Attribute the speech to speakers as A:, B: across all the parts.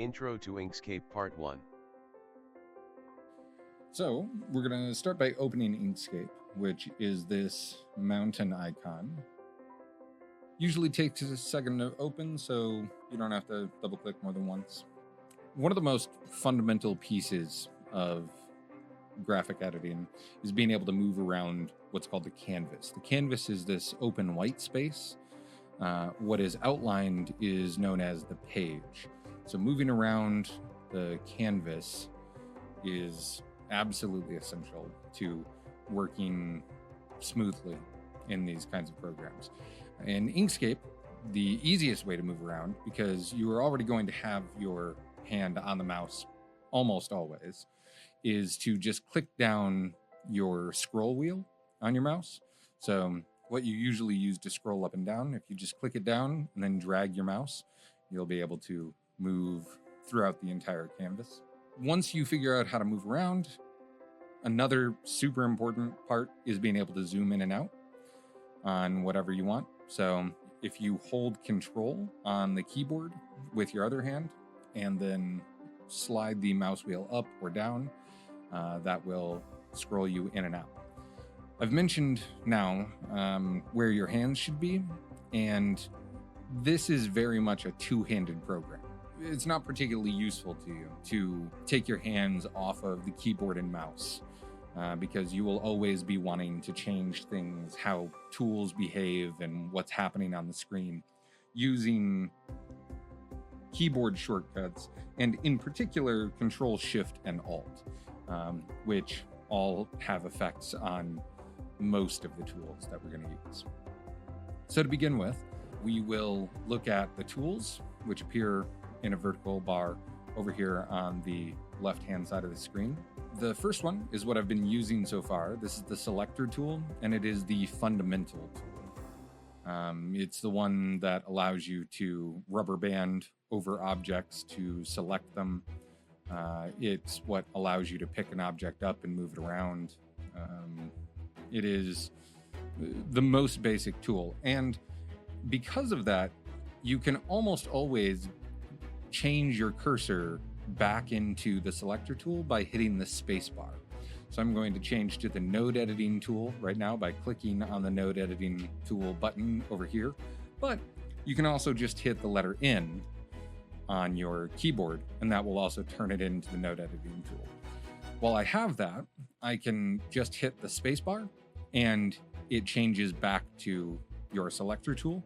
A: Intro to Inkscape Part 1.
B: So we're going to start by opening Inkscape, which is this mountain icon. Usually takes a second to open, so you don't have to double click more than once. One of the most fundamental pieces of graphic editing is being able to move around what's called the canvas. The canvas is this open white space. What is outlined is known as the page. So moving around the canvas is absolutely essential to working smoothly in these kinds of programs. In Inkscape, the easiest way to move around, because you are already going to have your hand on the mouse almost always, is to just click down your scroll wheel on your mouse. So what you usually use to scroll up and down, if you just click it down and then drag your mouse, you'll be able to move throughout the entire canvas. Once you figure out how to move around, another super important part is being able to zoom in and out on whatever you want. So if you hold Control on the keyboard with your other hand and then slide the mouse wheel up or down, that will scroll you in and out. I've mentioned now where your hands should be, and this is very much a two-handed program. It's not particularly useful to you to take your hands off of the keyboard and mouse because you will always be wanting to change things, how tools behave and what's happening on the screen using keyboard shortcuts, and in particular Control, Shift, and Alt, which all have effects on most of the tools that we're going to use. So to begin with, we will look at the tools, which appear in a vertical bar over here on the left-hand side of the screen. The first one is what I've been using so far. This is the Selector Tool, and it is the fundamental tool. It's the one that allows you to rubber band over objects to select them. It's what allows you to pick an object up and move it around. It is the most basic tool, and because of that, you can almost always change your cursor back into the Selector Tool by hitting the space bar. So I'm going to change to the Node Editing tool right now by clicking on the Node Editing tool button over here, but you can also just hit the letter N on your keyboard, and that will also turn it into the Node Editing tool. While I have that, I can just hit the space bar and it changes back to your Selector Tool.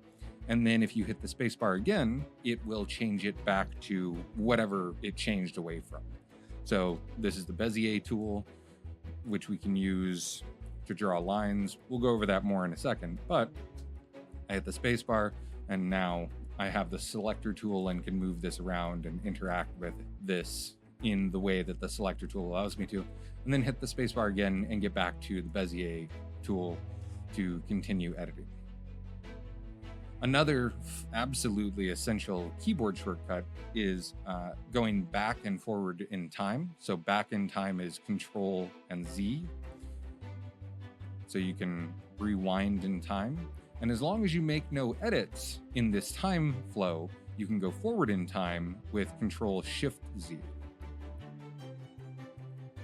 B: And then if you hit the space bar again, it will change it back to whatever it changed away from. So this is the Bezier tool, which we can use to draw lines. We'll go over that more in a second, but I hit the space bar and now I have the Selector Tool and can move this around and interact with this in the way that the Selector Tool allows me to, and then hit the space bar again and get back to the Bezier tool to continue editing. Another absolutely essential keyboard shortcut is going back and forward in time. So back in time is Control and Z. So you can rewind in time. And as long as you make no edits in this time flow, you can go forward in time with Control Shift Z.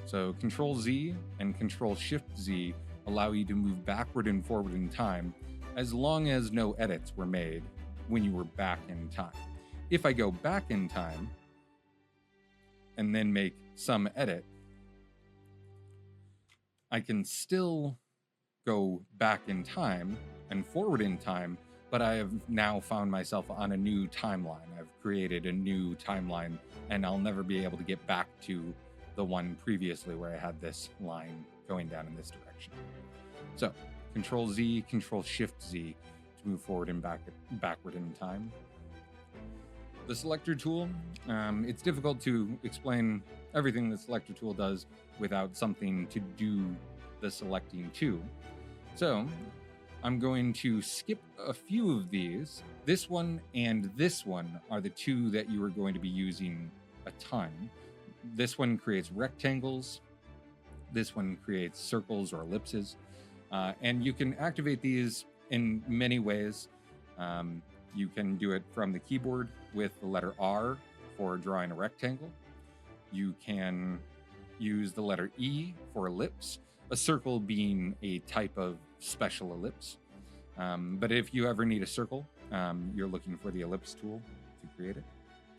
B: So Control Z and Control Shift Z allow you to move backward and forward in time as long as no edits were made when you were back in time. If I go back in time and then make some edit, I can still go back in time and forward in time, but I have now found myself on a new timeline. I've created a new timeline, and I'll never be able to get back to the one previously where I had this line going down in this direction. So Control Z, Control Shift Z to move forward and backward in time. The Selector Tool, it's difficult to explain everything the Selector Tool does without something to do the selecting to. So I'm going to skip a few of these. This one and this one are the two that you are going to be using a ton. This one creates rectangles. This one creates circles or ellipses. And you can activate these in many ways. You can do it from the keyboard with the letter R for drawing a rectangle. You can use the letter E for ellipse, a circle being a type of special ellipse. But if you ever need a circle, you're looking for the ellipse tool to create it.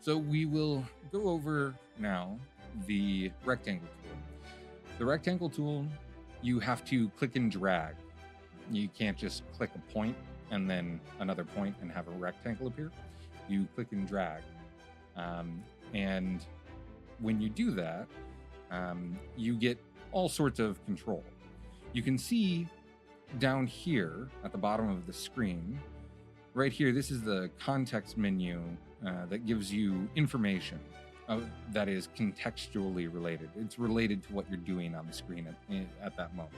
B: So we will go over now the rectangle tool. The rectangle tool, you have to click and drag. You can't just click a point and then another point and have a rectangle appear. You click and drag. And when you do that, you get all sorts of control. You can see down here at the bottom of the screen, right here, this is the context menu that gives you information that is contextually related. It's related to what you're doing on the screen at that moment.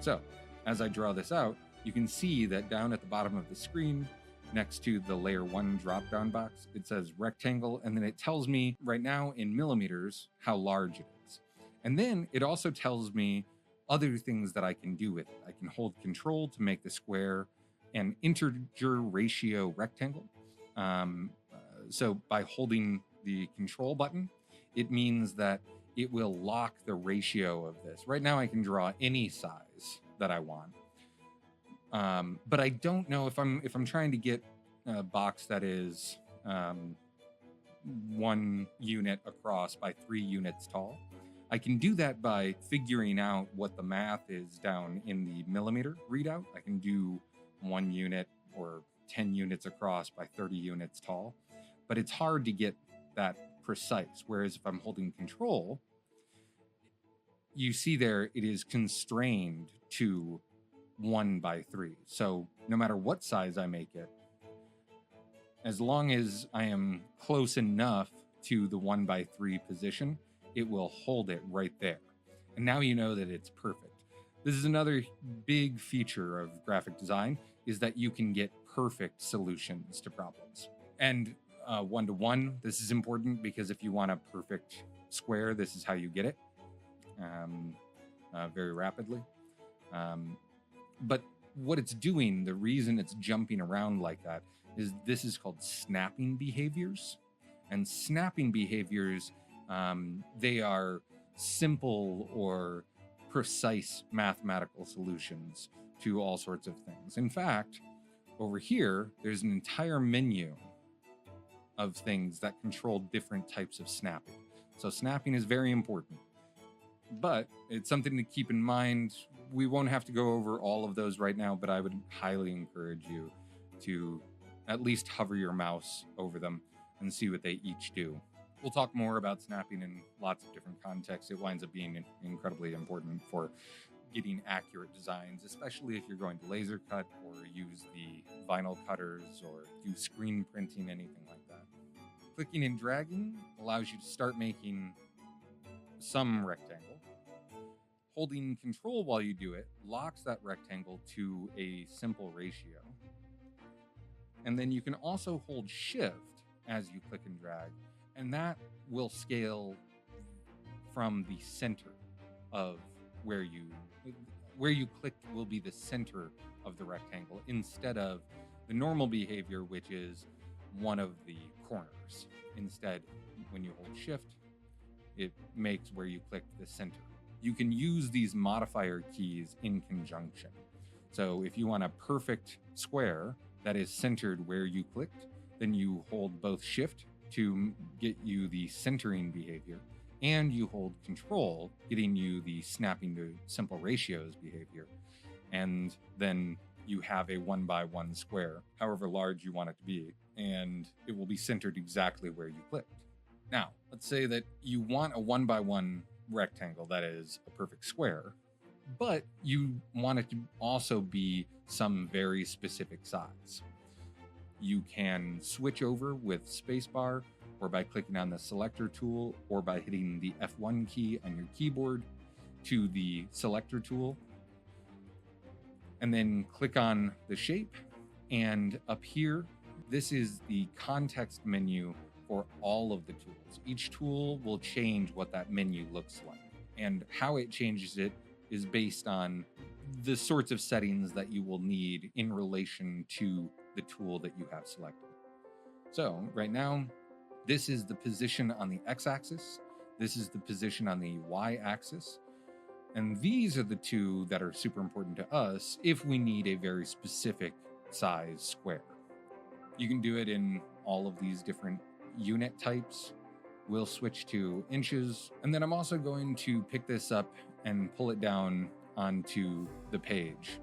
B: So as I draw this out, you can see that down at the bottom of the screen, next to the layer 1 drop-down box, it says rectangle, and then it tells me right now in millimeters how large it is. And then it also tells me other things that I can do with it. I can hold control to make the square an integer ratio rectangle. So by holding the control button, it means that it will lock the ratio of this. Right now I can draw any size that I want. But I don't know if I'm trying to get a box that is 1 unit across by 3 units tall. I can do that by figuring out what the math is down in the millimeter readout. I can do 1 unit or 10 units across by 30 units tall, but it's hard to get that precise. Whereas if I'm holding control, you see there it is constrained to 1 by 3. So no matter what size I make it, as long as I am close enough to the 1 by 3 position, it will hold it right there. And now you know that it's perfect. This is another big feature of graphic design, is that you can get perfect solutions to problems. And 1-to-1, this is important because if you want a perfect square, this is how you get it very rapidly. But what it's doing, the reason it's jumping around like that, is this is called snapping behaviors. And snapping behaviors, they are simple or precise mathematical solutions to all sorts of things. In fact, over here, there's an entire menu of things that control different types of snapping. So snapping is very important, but it's something to keep in mind. We won't have to go over all of those right now, but I would highly encourage you to at least hover your mouse over them and see what they each do. We'll talk more about snapping in lots of different contexts. It winds up being incredibly important for getting accurate designs, especially if you're going to laser cut or use the vinyl cutters or do screen printing, anything like that. Clicking and dragging allows you to start making some rectangle. Holding control while you do it locks that rectangle to a simple ratio. And then you can also hold shift as you click and drag, and that will scale from the center of where you clicked will be the center of the rectangle instead of the normal behavior, which is one of the corners. Instead, when you hold shift, it makes where you clicked the center. You can use these modifier keys in conjunction. So if you want a perfect square that is centered where you clicked, then you hold both shift to get you the centering behavior, and you hold control, getting you the snapping to simple ratios behavior. And then you have a 1-by-1 square, however large you want it to be, and it will be centered exactly where you clicked. Now, let's say that you want a 1-by-1 rectangle that is a perfect square, but you want it to also be some very specific size. You can switch over with spacebar, or by clicking on the Selector Tool, or by hitting the F1 key on your keyboard to the Selector Tool. And then click on the shape, and up here, this is the context menu for all of the tools. Each tool will change what that menu looks like, and how it changes it is based on the sorts of settings that you will need in relation to the tool that you have selected. So right now, This is the position on the x-axis. This is the position on the y-axis. And these are the two that are super important to us if we need a very specific size square. You can do it in all of these different unit types. We'll switch to inches. And then I'm also going to pick this up and pull it down onto the page.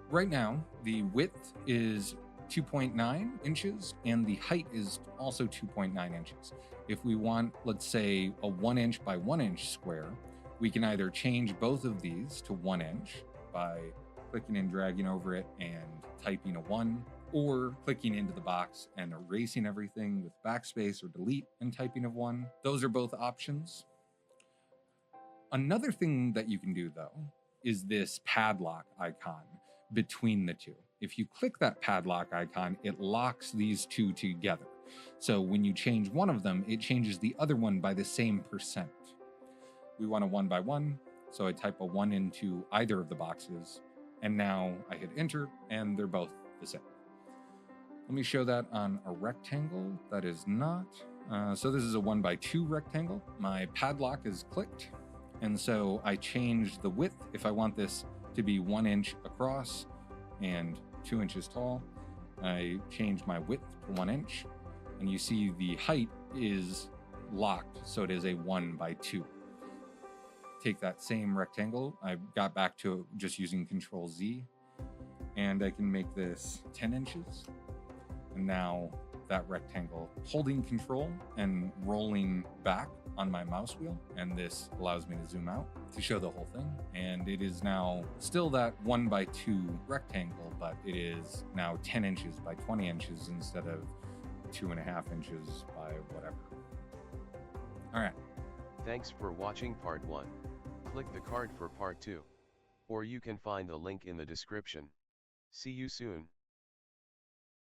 B: Right now, the width is 2.9 inches and the height is also 2.9 inches. If we want, let's say, a 1 inch by 1 inch square, we can either change both of these to 1 inch by clicking and dragging over it and typing a 1, or clicking into the box and erasing everything with backspace or delete and typing a 1. Those are both options. Another thing that you can do, though, is this padlock icon between the two. If you click that padlock icon, it locks these two together. So when you change one of them, it changes the other one by the same percent. We want a 1 by 1, so I type a 1 into either of the boxes, and now I hit enter, and they're both the same. Let me show that on a rectangle. That is not. So this is a 1 by 2 rectangle. My padlock is clicked, and so I change the width. If I want this to be 1 inch across and 2 inches tall, I change my width to 1 inch, and you see the height is locked, so it is a 1 by 2. Take that same rectangle. I got back to just using Control Z, and I can make this 10 inches. And now that rectangle, holding Control and rolling back on my mouse wheel, and this allows me to zoom out to show the whole thing. And it is now still that 1 by 2 rectangle, but it is now 10 inches by 20 inches instead of 2.5 inches by whatever. All right.
A: Thanks for watching part 1. Click the card for part 2. Or you can find the link in the description. See you soon.